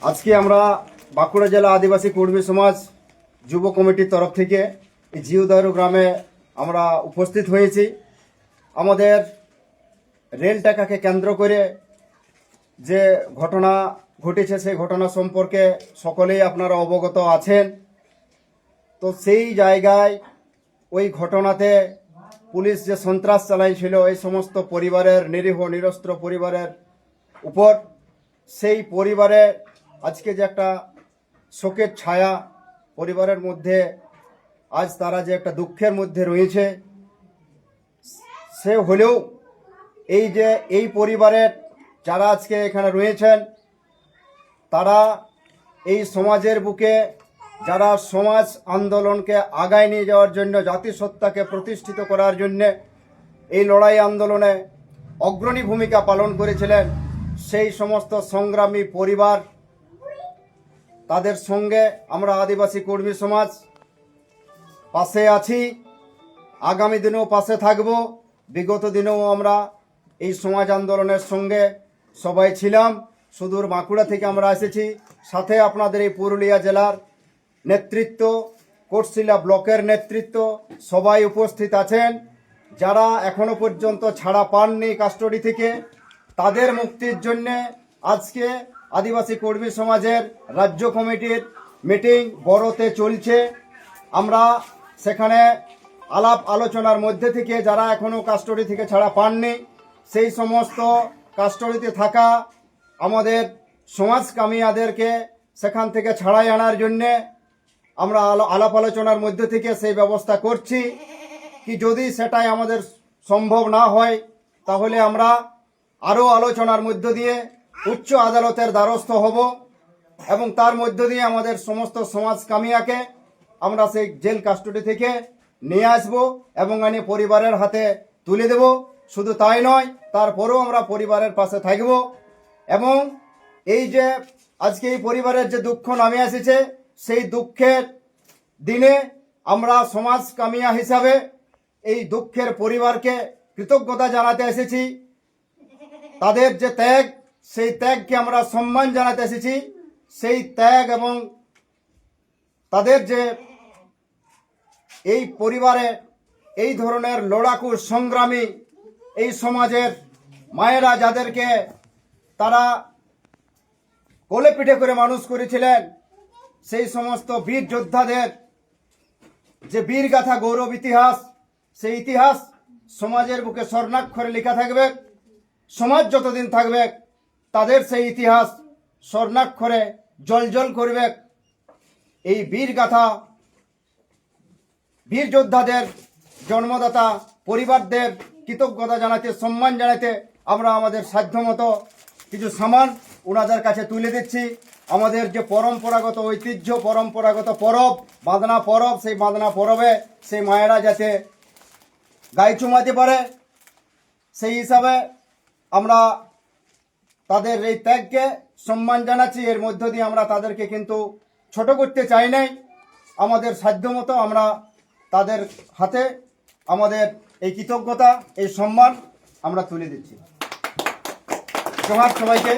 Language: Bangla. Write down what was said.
আজকে আমরা বাঁকুড়া জেলা আদিবাসী কর্মী সমাজ যুব কমিটির তরফ থেকে এই জিউদারু গ্রামে আমরা উপস্থিত হয়েছি। আমাদের রেল টাকাকে কেন্দ্র করে যে ঘটনা ঘটেছে সেই ঘটনা সম্পর্কে সকলেই আপনারা অবগত আছেন। তো সেই জায়গায় ওই ঘটনাতে পুলিশ যে সন্ত্রাস চালাইছিল এই সমস্ত পরিবারের, নিরীহ নিরস্ত্র পরিবারের উপর, সেই পরিবারে আজকে যে একটা শোকের ছায়া পরিবারের মধ্যে, আজ তারা যে একটা দুঃখের মধ্যে রয়েছে, সে হলেও এই যে এই পরিবারের যারা আজকে এখানে রয়েছেন তারা এই সমাজের বুকে যারা সমাজ আন্দোলনকে আগায় নিয়ে যাওয়ার জন্য, জাতিসত্তাকে প্রতিষ্ঠিত করার জন্য এই লড়াই আন্দোলনে অগ্রণী ভূমিকা পালন করেছিলেন, সেই সমস্ত সংগ্রামী পরিবার, তাদের সঙ্গে আমরা আদিবাসী কর্মী সমাজ পাশে আছি, আগামী দিনেও পাশে থাকব। বিগত দিনেও আমরা এই সমাজ আন্দোলনের সঙ্গে সবাই ছিলাম। সুদূর বাঁকুড়া থেকে আমরা এসেছি, সাথে আপনাদের এই পুরুলিয়া জেলার নেতৃত্ব, কোটশিলা ব্লকের নেতৃত্ব সবাই উপস্থিত আছেন। যারা এখনো পর্যন্ত ছাড়া পাননি কাস্টডি থেকে, তাদের মুক্তির জন্য আজকে আদিবাসী কর্মী সমাজের রাজ্য কমিটির মিটিং বড়তে চলছে। আমরা সেখানে আলাপ আলোচনার মধ্যে থেকে যারা এখনো কাস্টডি থেকে ছাড়া পাননি, সেই সমস্ত কাস্টডিতে থাকা আমাদের সমাজকামীদেরকে সেখান থেকে ছাড়াই আনার জন্যে আমরা আলাপ আলোচনার মধ্যে থেকে সেই ব্যবস্থা করছি। কি যদি সেটাই আমাদের সম্ভব না হয় তাহলে আমরা আরও আলোচনার মধ্য দিয়ে উচ্চ আদালতের দ্বারস্থ হব এবং তার মধ্য দিয়ে আমাদের সমস্ত সমাজকামিয়াকে আমরা সেই জেল কাস্টডি থেকে নিয়ে আসব এবং এনে পরিবারের হাতে তুলে দেব। শুধু তাই নয়, তারপরেও আমরা পরিবারের পাশে থাকব এবং এই যে আজকে এই পরিবারের যে দুঃখ নামে এসেছে, সেই দুঃখের দিনে আমরা সমাজ কামিয়া হিসাবে এই দুঃখের পরিবারকে কৃতজ্ঞতা জানাতে এসেছি। তাদের যে ত্যাগ, সেই ত্যাগকে আমরা সম্মান জানাতে এসেছি। সেই ত্যাগ এবং তাদের যে এই পরিবারে এই ধরনের লড়াকু সংগ্রামী এই সমাজের মায়েরা, যাদেরকে তারা কোলে পিঠে করে মানুষ করেছিলেন, সেই সমস্ত বীর যোদ্ধাদের যে বীরগাথা, গৌরব ইতিহাস, সেই ইতিহাস সমাজের বুকে স্বর্ণাক্ষরে লেখা থাকবে। সমাজ যতদিন থাকবে তাদের সেই ইতিহাস স্বর্ণাক্ষরে জলজল করবে। এই বীরগাথা, বীর যোদ্ধাদের জন্মদাতা পরিবারদের কৃতজ্ঞতা জানাতে, সম্মান জানাতে আমরা আমাদের সাধ্যমতো কিছু সামান ওনাদের কাছে তুলে দিচ্ছি। আমাদের যে পরম্পরাগত ঐতিহ্য, পরম্পরাগত পরব, বাঁধনা পরব, সেই বাঁধনা পরবে সেই মায়েরা যাতে গায়ে চুমাতে পারে, সেই হিসাবে আমরা তাদের এই ত্যাগকে সম্মান জানাচ্ছি। এর মধ্য দিয়ে আমরা তাদেরকে কিন্তু ছোট করতে চাই নাই। আমাদের সাধ্যমতো আমরা তাদের হাতে আমাদের এই কৃতজ্ঞতা, এই সম্মান আমরা তুলে দিচ্ছি। জোহার সবাইকে।